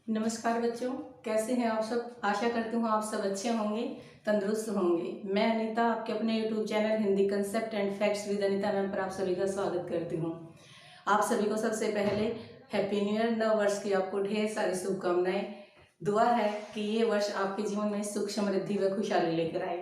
नमस्कार बच्चों, कैसे हैं आप सब। आशा करती हूँ आप सब अच्छे होंगे, तंदुरुस्त होंगे। मैं अनीता आपके अपने YouTube channel Hindi concept and facts with Anita ma'am पर आप सभी का स्वागत करती हूँ। आप सभी को सबसे पहले हैप्पी न्यू ईयर, नव वर्ष की आपको ढेर सारी शुभकामनाएं। दुआ है कि ये वर्ष आपके जीवन में सुख समृद्धि व खुशहाली लेकर आए।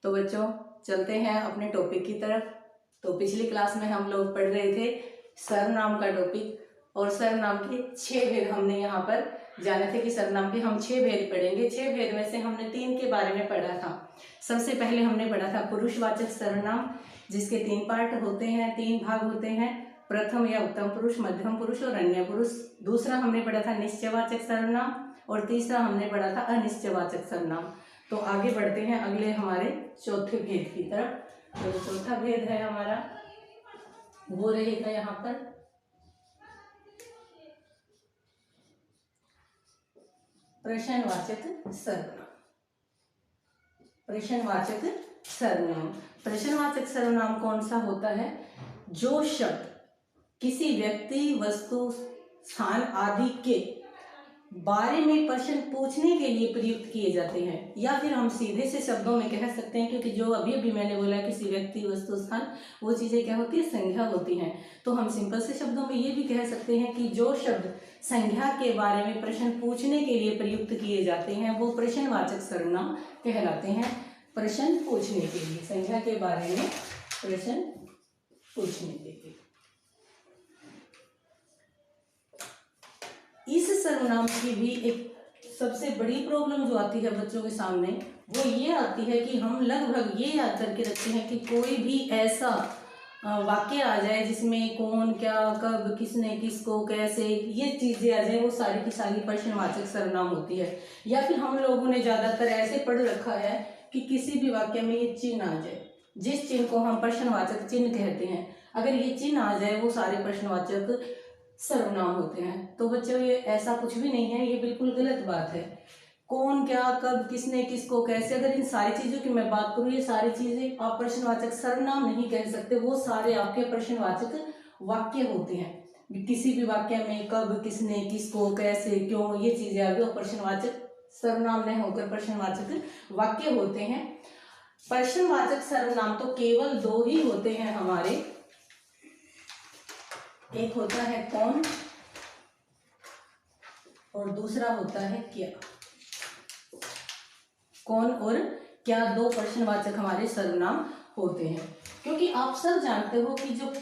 तो बच्चों, चलते हैं अपने टॉपिक की तरफ। तो पिछली क्लास में हम लोग पढ़ रहे थे सर्वनाम का टॉपिक, और सर्वनाम के 6 भेद हमने यहाँ पर जाने थे कि सर्वनाम के हम 6 भेद पढ़ेंगे। 6 भेद में से हमने 3 के बारे में पढ़ा था। सबसे पहले हमने पढ़ा था पुरुषवाचक सर्वनाम, जिसके 3 पार्ट होते हैं, 3 भाग होते हैं। प्रथम या उत्तम पुरुष, मध्यम पुरुष और अन्य पुरुष। दूसरा हमने पढ़ा था निश्चयवाचक सर्वनाम, और तीसरा हमने पढ़ा था अनिश्चयवाचक सर्वनाम। तो आगे बढ़ते हैं अगले हमारे चौथे भेद की तरफ। तो चौथा भेद है हमारा, वो रहेगा यहाँ पर प्रश्नवाचक सर्वनाम। प्रश्नवाचक सर्वनाम, प्रश्नवाचक सर्वनाम कौन सा होता है? जो शब्द किसी व्यक्ति, वस्तु, स्थान आदि के बारे में प्रश्न पूछने के लिए प्रयुक्त किए जाते हैं, या फिर हम सीधे से शब्दों में कह सकते हैं, क्योंकि जो अभी मैंने बोला किसी व्यक्ति, वस्तु, स्थान, वो चीजें क्या होती है? संज्ञा होती हैं। तो हम सिंपल से शब्दों में ये भी कह सकते हैं कि जो शब्द संज्ञा के बारे में प्रश्न पूछने के लिए प्रयुक्त किए जाते हैं वो प्रश्नवाचक सर्वनाम कहलाते हैं। प्रश्न पूछने के लिए, संज्ञा के बारे में प्रश्न पूछने के लिए। इस सर्वनाम की भी एक सबसे बड़ी प्रॉब्लम जो आती है बच्चों के सामने, वो ये आती है कि हम लगभग ये याद करके रखते हैं कि कोई भी ऐसा वाक्य आ जाए जिसमें कौन, क्या, कब, किसने, किसको, कैसे, ये चीजें आ जाए, वो सारी की सारी प्रश्नवाचक सर्वनाम होती है। या फिर हम लोगों ने ज्यादातर ऐसे पढ़ रखा है कि किसी भी वाक्य में ये चिन्ह आ जाए, जिस चिन्ह को हम प्रश्नवाचक चिन्ह कहते हैं, अगर ये चिन्ह आ जाए वो सारे प्रश्नवाचक सर्वनाम होते हैं। तो बच्चों, ये ऐसा कुछ भी नहीं है, ये बिल्कुल गलत बात है। कौन, क्या, कब, किसने, किसको, कैसे, अगर इन सारी चीजों की मैं बात करूं, ये सारी चीजें आप प्रश्नवाचक सर्वनाम नहीं कह सकते, वो सारे आपके प्रश्नवाचक वाक्य होते हैं। किसी भी वाक्य में कब, किसने, किसको, कैसे, क्यों, ये चीजें आ गई, प्रश्नवाचक सर्वनाम नहीं होकर प्रश्नवाचक वाक्य होते हैं। प्रश्नवाचक सर्वनाम तो केवल 2 ही होते हैं हमारे। एक होता है कौन और दूसरा होता है क्या। कौन और क्या 2 प्रश्नवाचक हमारे सर्वनाम होते हैं। क्योंकि आप सब जानते हो कि जो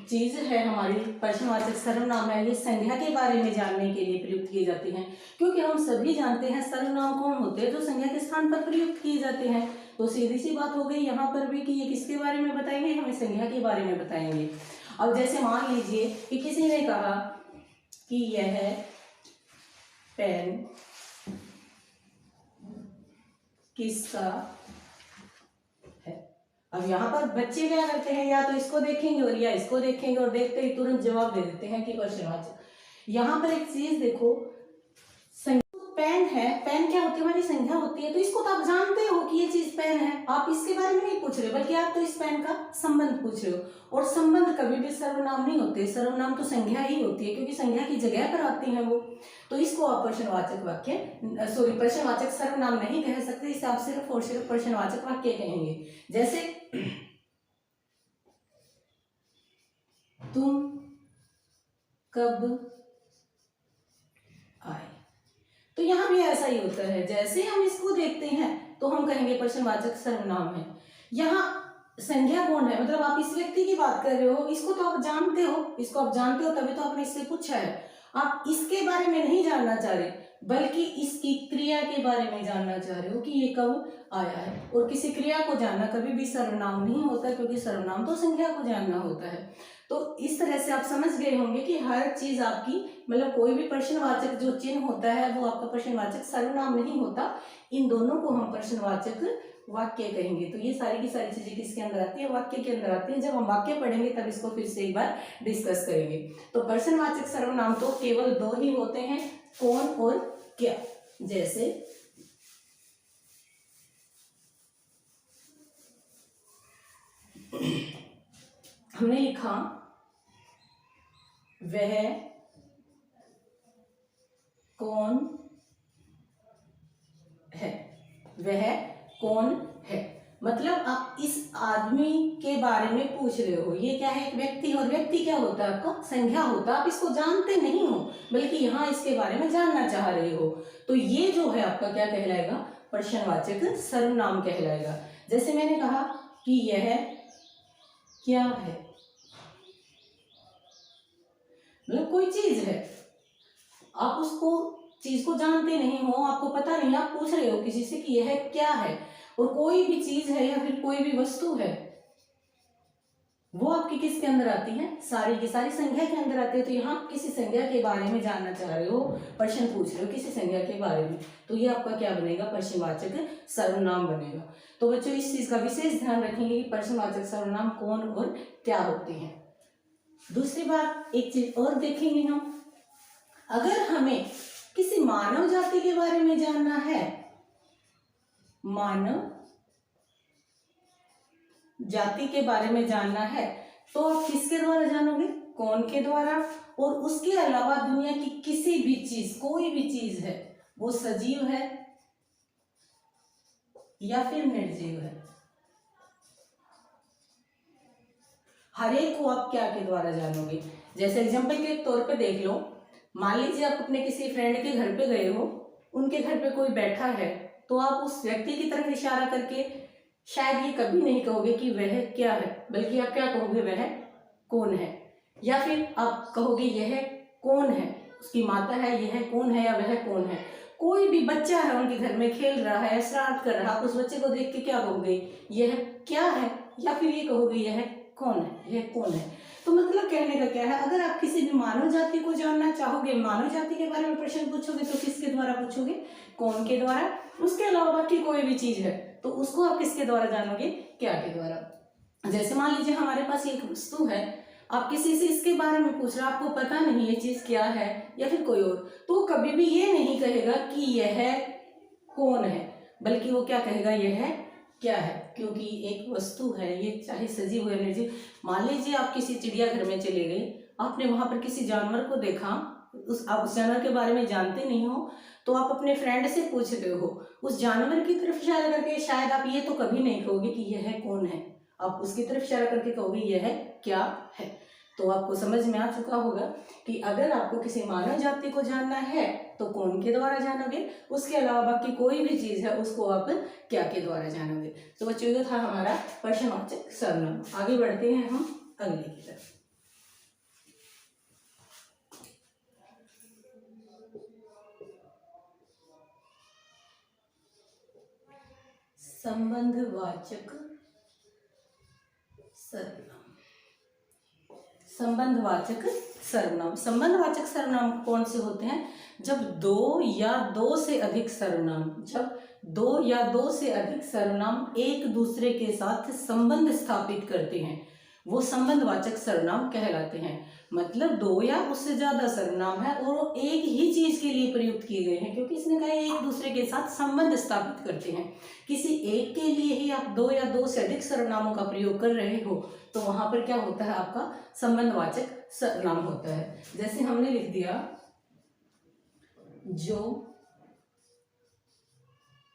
चीज है हमारी प्रश्नवाचक सर्वनाम है, ये संज्ञा के बारे में जानने के लिए प्रयुक्त किए जाते हैं। क्योंकि हम सभी जानते हैं सर्वनाम कौन होते हैं, जो संज्ञा के स्थान पर प्रयुक्त किए जाते हैं। तो सीधी सी बात हो गई यहाँ पर भी कि ये किसके बारे में बताएंगे? हमें संज्ञा के बारे में बताएंगे। अब जैसे मान लीजिए कि किसी ने कहा कि यह पेन किसका है। अब यहाँ पर बच्चे क्या करते हैं? या तो इसको देखेंगे और या इसको देखेंगे, और देखते ही तुरंत जवाब दे देते हैं कि प्रश्नवाचक। यहाँ पर एक चीज देखो, पेन है, पेन क्या होती है? हमारी संख्या होती है। तो इसको तो आप जानते हो कि ये चीज पेन है, आप इसके बारे में नहीं पूछ रहे, बल्कि आप तो इस पेन का संबंध पूछ रहे हो। और संबंध कभी भी सर्वनाम नहीं होते, सर्वनाम तो संज्ञा ही होती है, क्योंकि संज्ञा की जगह पर आती है वो। तो इसको आप प्रश्नवाचक प्रश्नवाचक सर्वनाम नहीं कह सकते, इसे आप सिर्फ और सिर्फ प्रश्नवाचक वाक्य कहेंगे। जैसे तुम कब आए, तो यहां भी ऐसा ही होता है। जैसे हम इसको देखते हैं तो हम कहेंगे प्रश्नवाचक सर्वनाम है। यहाँ संज्ञा कौन है? मतलब आप इस व्यक्ति की बात कर रहे हो, इसको तो आप जानते हो, इसको आप जानते हो तभी तो आपने इससे पूछा है। आप इसके बारे में नहीं जानना चाह रहे, बल्कि इसकी क्रिया के बारे में जानना चाह रहे हो कि ये कब आया है। और किसी क्रिया को जानना कभी भी सर्वनाम नहीं होता, क्योंकि सर्वनाम तो संज्ञा को जानना होता है। तो इस तरह से आप समझ गए होंगे कि हर चीज आपकी, मतलब कोई भी प्रश्नवाचक जो चिन्ह होता है वो आपका प्रश्नवाचक सर्वनाम नहीं होता। इन दोनों को हम प्रश्नवाचक वाक्य कहेंगे। तो ये सारी की सारी चीजें किसके अंदर आती है? वाक्य के अंदर आती है। जब हम वाक्य पढ़ेंगे तब इसको फिर से एक बार डिस्कस करेंगे। तो प्रश्नवाचक सर्वनाम तो केवल 2 ही होते हैं, कौन और क्या। जैसे हमने लिखा वह कौन है, वह कौन है। मतलब आप इस आदमी के बारे में पूछ रहे हो, ये क्या है, एक व्यक्ति, और व्यक्ति क्या होता है आपका, संज्ञा होता है। आप इसको जानते नहीं हो बल्कि यहाँ इसके बारे में जानना चाह रहे हो, तो ये जो है आपका क्या कहलाएगा, प्रश्नवाचक सर्वनाम कहलाएगा। जैसे मैंने कहा कि यह क्या है, मतलब कोई चीज है, आप उसको चीज को जानते नहीं हो, आपको पता नहीं, आप पूछ रहे हो किसी से कि यह क्या है। और कोई भी चीज है या फिर कोई भी वस्तु है, वो आपकी किसके अंदर आती है, सारी की सारी संज्ञा के अंदर आती है। तो यहाँ किसी संज्ञा के बारे में जानना चाह रहे हो, प्रश्न पूछ रहे हो किसी संज्ञा के बारे में, तो ये आपका क्या बनेगा, प्रश्नवाचक सर्वनाम बनेगा। तो बच्चों इस चीज का विशेष ध्यान रखेंगे कि प्रश्नवाचक सर्वनाम कौन और क्या होते हैं। दूसरी बात, एक चीज और देखेंगे हम, अगर हमें किसी मानव जाति के बारे में जानना है, मानव जाति के बारे में जानना है, तो आप किसके द्वारा जानोगे, कौन के द्वारा। और उसके अलावा दुनिया की किसी भी चीज, कोई भी चीज है, वो सजीव है या फिर निर्जीव है, हर एक को आप क्या के द्वारा जानोगे। जैसे एग्जांपल के तौर पे देख लो, मान लीजिए आप अपने किसी फ्रेंड के घर पे गए हो, उनके घर पे कोई बैठा है, तो आप उस व्यक्ति की तरफ इशारा करके शायद ये कभी नहीं कहोगे कि वह क्या है, बल्कि आप क्या कहोगे, वह कौन है। या फिर आप कहोगे यह कौन है, उसकी माता है, यह कौन है या वह कौन है। कोई भी बच्चा है उनके घर में खेल रहा है, शरारत कर रहा है, उस बच्चे को देख के क्या कहोगे, यह क्या है, या फिर ये कहोगे यह कौन है, यह कौन है। तो मतलब कहने का क्या है, अगर आप किसी भी मानव जाति को जानना चाहोगे, मानव जाति के बारे में प्रश्न पूछोगे, तो किसके द्वारा पूछोगे, कौन के द्वारा। उसके अलावा बाकी कोई भी चीज है तो उसको आप किसके द्वारा जानोगे, क्या के द्वारा। जैसे मान लीजिए हमारे पास एक वस्तु है, आप किसी से इसके बारे में पूछ रहे हो, आपको पता नहीं ये चीज क्या है या फिर कोई और, तो कभी भी ये नहीं कहेगा कि यह कौन है, बल्कि वो क्या कहेगा, यह क्या है। क्योंकि एक वस्तु है, ये चाहे सजीव हो या निर्जीव। मान लीजिए आप किसी चिड़ियाघर में चले गए, आपने वहां पर किसी जानवर को देखा, आप उस जानवर के बारे में जानते नहीं हो, तो आप अपने फ्रेंड से पूछ रहे हो, उस जानवर की तरफ इशारा करके, शायद आप ये तो कभी नहीं कहोगे कि यह कौन है, आप उसकी तरफ इशारा करके कहोगे यह क्या है। तो आपको समझ में आ चुका होगा कि अगर आपको किसी मानव जाति को जानना है तो कौन के द्वारा जानोगे, उसके अलावा बाकी कोई भी चीज है उसको आप क्या के द्वारा जानोगे। तो बच्चों ये था हमारा प्रश्नवाचक सर्वनाम। आगे बढ़ते हैं हम अगले की तरफ। संबंधवाचक सर्वनाम। संबंधवाचक सर्वनाम, संबंधवाचक सर्वनाम कौन से होते हैं, जब दो या दो से अधिक सर्वनाम, जब दो या दो से अधिक सर्वनाम एक दूसरे के साथ संबंध स्थापित करते हैं, वो संबंधवाचक सर्वनाम कहलाते हैं। मतलब दो या उससे ज्यादा सर्वनाम है और वो एक ही चीज के लिए प्रयुक्त किए गए हैं, क्योंकि इसने कहा एक दूसरे के साथ संबंध स्थापित करते हैं। किसी एक के लिए ही आप दो या दो से अधिक सर्वनामों का प्रयोग कर रहे हो, तो वहां पर क्या होता है, आपका संबंधवाचक सर्वनाम होता है। जैसे हमने लिख दिया, जो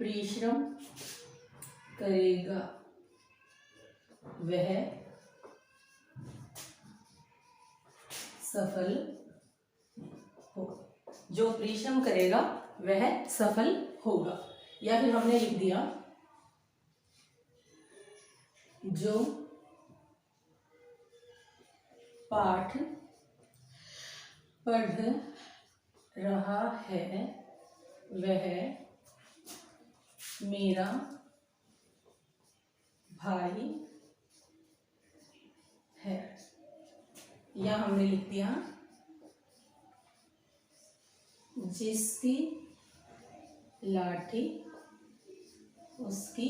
परिश्रम करेगा वह सफल होगा, जो परिश्रम करेगा वह सफल होगा। या फिर हमने लिख दिया, जो पाठ पढ़ रहा है वह मेरा भाई है। या हमने लिख दिया, जिसकी लाठी उसकी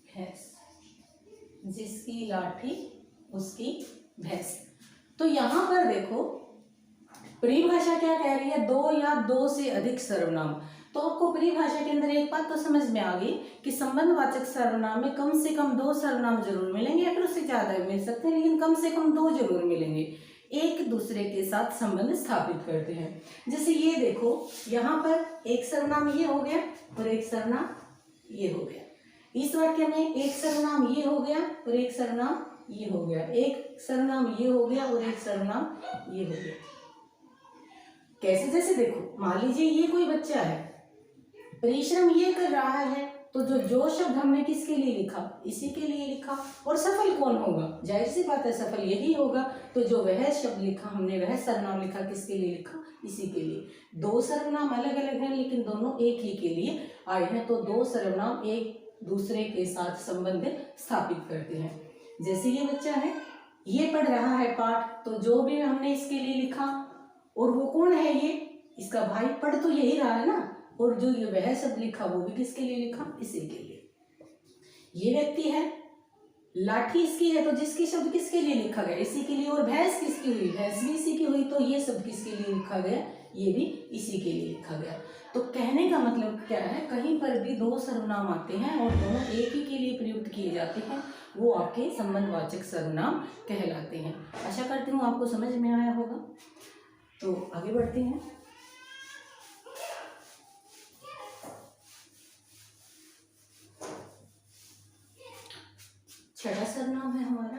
भैंस, जिसकी लाठी उसकी भैंस। तो यहां पर देखो परिभाषा क्या कह रही है, दो या दो से अधिक सर्वनाम। तो आपको परिभाषा के अंदर एक बात तो समझ में आ गई कि संबंधवाचक सर्वनाम में कम से कम दो सर्वनाम जरूर मिलेंगे, या फिर उससे ज्यादा मिल सकते हैं, लेकिन कम से कम दो जरूर मिलेंगे। एक दूसरे के साथ संबंध स्थापित करते हैं। जैसे ये देखो, यहाँ पर एक सर्वनाम ये हो गया और एक सर्वनाम ये हो गया। इस वाक्य में एक सर्वनाम ये हो गया और एक सर्वनाम ये हो गया, एक सर्वनाम ये हो गया और एक सर्वनाम ये हो गया। कैसे? जैसे देखो, मान लीजिए ये कोई बच्चा है, परिश्रम ये कर रहा है, तो जो शब्द हमने किसके लिए लिखा? इसी के लिए लिखा। और सफल कौन होगा? जाहिर सी बात है, सफल यही होगा। तो जो वह शब्द लिखा हमने, वह सर्वनाम लिखा, किसके लिए लिखा? इसी के लिए। दो सर्वनाम अलग अलग हैं लेकिन दोनों एक ही के लिए आए हैं, तो दो सर्वनाम एक दूसरे के साथ संबंध स्थापित करते हैं। जैसे ये बच्चा है, ये पढ़ रहा है पाठ, तो जो भी हमने इसके लिए लिखा, और वो कौन है? ये इसका भाई। पढ़ तो यही रहा है ना, और जो ये वह शब्द लिखा वो भी किसके लिए लिखा? इसी के लिए। ये व्यक्ति है, लाठी इसकी है, तो जिसकी शब्द किसके लिए लिखा गया? इसी के लिए। और भैंस किसकी हुई? भैंस भी इसी की हुई, तो ये शब्द किसके लिए लिखा गया? ये भी इसी के लिए लिखा गया। तो कहने का मतलब क्या है? कहीं पर भी दो सर्वनाम आते हैं और दोनों एक ही के लिए प्रयुक्त किए जाते हैं, वो आपके संबंधवाचक सर्वनाम कहलाते हैं। आशा करती हूँ आपको समझ में आया होगा। तो आगे बढ़ते हैं। छठा सर्वनाम है हमारा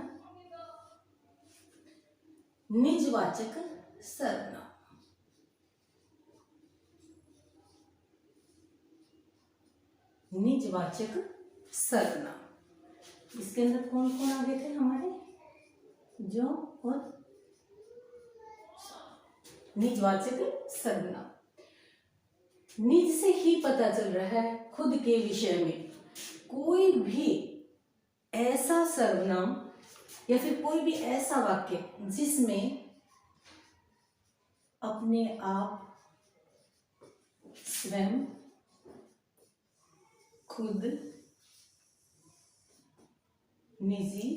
निजवाचक सर्वनाम। निजवाचक सर्वनाम, इसके अंदर कौन कौन आ गए थे हमारे? जो और निजवाचक सर्वनाम। निज से ही पता चल रहा है खुद के विषय में। कोई भी ऐसा सर्वनाम या फिर कोई भी ऐसा वाक्य जिसमें अपने आप, स्वयं, खुद, निजी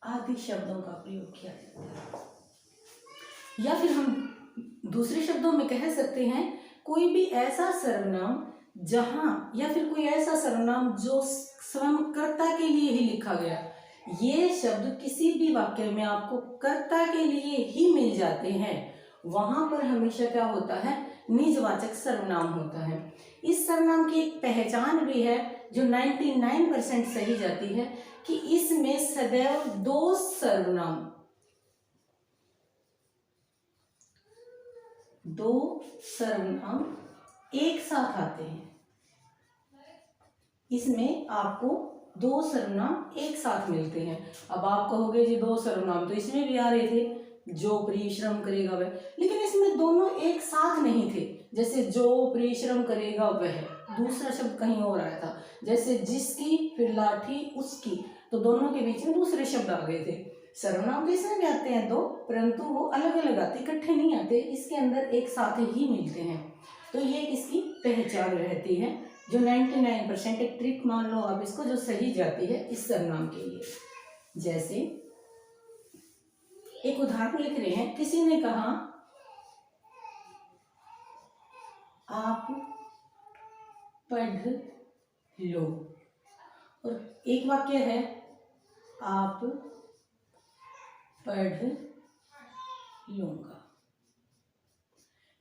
आदि शब्दों का प्रयोग किया जाता है। या फिर हम दूसरे शब्दों में कह सकते हैं कोई भी ऐसा सर्वनाम जहां, या फिर कोई ऐसा सर्वनाम जो स्वयं कर्ता के लिए ही लिखा गया। ये शब्द किसी भी वाक्य में आपको कर्ता के लिए ही मिल जाते हैं, वहां पर हमेशा क्या होता है? निजवाचक सर्वनाम होता है। इस सर्वनाम की एक पहचान भी है जो 99% सही जाती है कि इसमें सदैव दो सर्वनाम एक साथ आते हैं। इसमें आपको दो सर्वनाम एक साथ मिलते हैं। अब आप कहोगे जी दो सर्वनाम तो इसमें भी आ रहे थे, जो परिश्रम करेगा वह, लेकिन इसमें दोनों एक साथ नहीं थे। जैसे जो परिश्रम करेगा वह, दूसरा शब्द कहीं और आया था। जैसे जिसकी, फिर लाठी, उसकी, तो दोनों के बीच में दूसरे शब्द आ गए थे। सर्वनाम तो इसमें भी आते हैं दो, परंतु वो अलग अलग आते, इकट्ठे नहीं आते, इसके अंदर एक साथ ही मिलते हैं। तो ये इसकी पहचान रहती है, जो 99% एक ट्रिक मान लो आप इसको, जो सही जाती है इस सर्वनाम के लिए। जैसे एक उदाहरण लिख रहे हैं, किसी ने कहा आप पढ़ लो, और एक वाक्य है आप पढ़ लूंगा।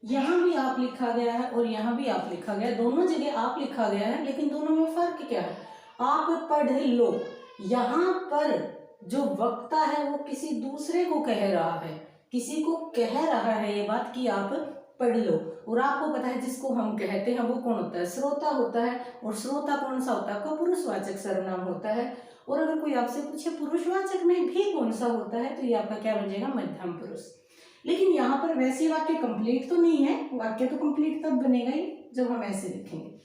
यहां भी आप लिखा गया है और यहां भी आप लिखा गया है, दोनों जगह आप लिखा गया है, लेकिन दोनों में फर्क क्या है? आप पढ़ लो, यहां पर जो वक्ता है वो किसी दूसरे को कह रहा है, किसी को कह रहा है ये बात कि आप पढ़ लो। और आपको पता है जिसको हम कहते हैं वो कौन होता है? श्रोता होता है। और श्रोता कौन सा होता है? आपका पुरुषवाचक सर्वनाम होता है। और अगर कोई आपसे पूछे पुरुषवाचक में भी कौन सा होता है, तो ये आपका क्या बन जाएगा? मध्यम पुरुष। लेकिन यहाँ पर वैसे वाक्य कंप्लीट तो नहीं है, वाक्य तो कंप्लीट तब बनेगा ही जब हम ऐसे लिखेंगे।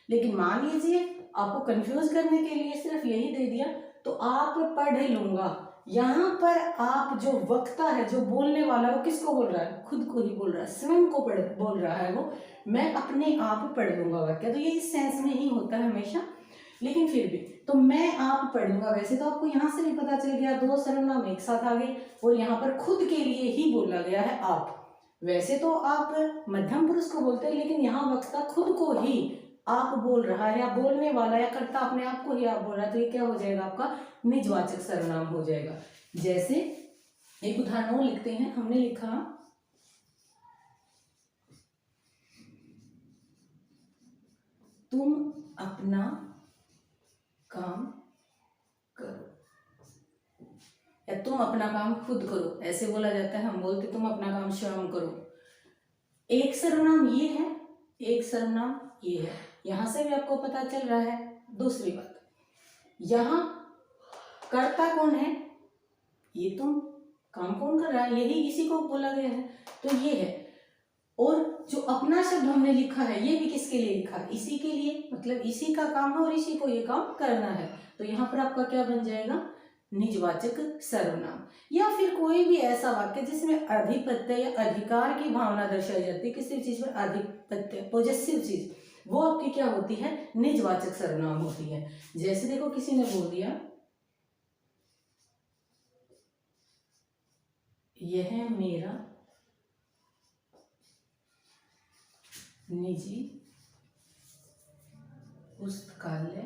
लेकिन मान लीजिए आपको कंफ्यूज करने के लिए सिर्फ यही दे दिया, तो आप पढ़ लूंगा, यहाँ पर आप जो वक्ता है, जो बोलने वाला, वो किसको बोल रहा है? खुद को ही बोल रहा है, स्वयं को बोल रहा है वो, मैं अपने आप पढ़ लूंगा वाक्य। तो ये इस सेंस में ही होता है हमेशा। लेकिन फिर भी तो मैं आप पढ़ लूंगा, वैसे तो आपको यहाँ से भी पता चल गया दो सर्वनाम एक साथ आ गए, और यहाँ पर खुद के लिए ही बोला गया है आप। वैसे तो आप मध्यम पुरुष को बोलते हैं, लेकिन यहाँ वक्ता खुद को ही आप बोल रहा है, या बोलने वाला या कर्ता अपने आप को ही आप बोल रहा है, तो ये क्या हो जाएगा? आपका निजवाचक सर्वनाम हो जाएगा। जैसे एक उदाहरण और लिखते हैं। हमने लिखा तुम अपना काम करो, या तुम अपना काम खुद करो, ऐसे बोला जाता है। हम बोलते तुम अपना काम स्वयं करो। एक सर्वनाम ये है, एक सर्वनाम ये है। यहां से भी आपको पता चल रहा है। दूसरी बात, यहां कर्ता कौन है? ये तुम। काम कौन कर रहा है? यही इसी को बोला गया है, तो ये है। और जो अपना शब्द हमने लिखा है, ये भी किसके लिए लिखा है? इसी के लिए, मतलब इसी का काम है और इसी को ये काम करना है। तो यहाँ पर आपका क्या बन जाएगा? निजवाचक सर्वनाम। या फिर कोई भी ऐसा वाक्य जिसमें अधिपत्य या अधिकार की भावना दर्शाई जाती है, किसी चीज पर अधिपत्य, पॉजेसिव चीज, वो आपकी क्या होती है? निजवाचक सर्वनाम होती है। जैसे देखो, किसी ने बोल दिया यह मेरा निजी पुस्तकालय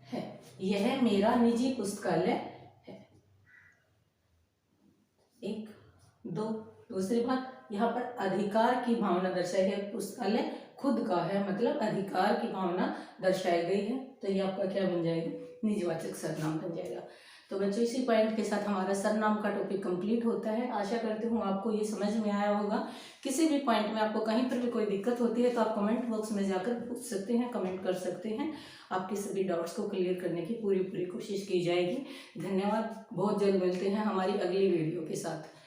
है, यह मेरा निजी पुस्तकालय है। एक, दो। दूसरी बात, यहाँ पर अधिकार की भावना दर्शाई है, पुस्तकालय खुद का है, मतलब अधिकार की भावना दर्शाई गई है। तो ये आपका क्या बन जाएगा? निजवाचक सर्वनाम बन जाएगा। तो बच्चों, इसी पॉइंट के साथ हमारा सर्वनाम का टॉपिक कंप्लीट होता है। आशा करती हूँ आपको ये समझ में आया होगा। किसी भी पॉइंट में आपको कहीं पर भी कोई दिक्कत होती है तो आप कमेंट बॉक्स में जाकर पूछ सकते हैं, कमेंट कर सकते हैं। आपके सभी डाउट्स को क्लियर करने की पूरी कोशिश की जाएगी। धन्यवाद। बहुत जल्द मिलते हैं हमारी अगली वीडियो के साथ।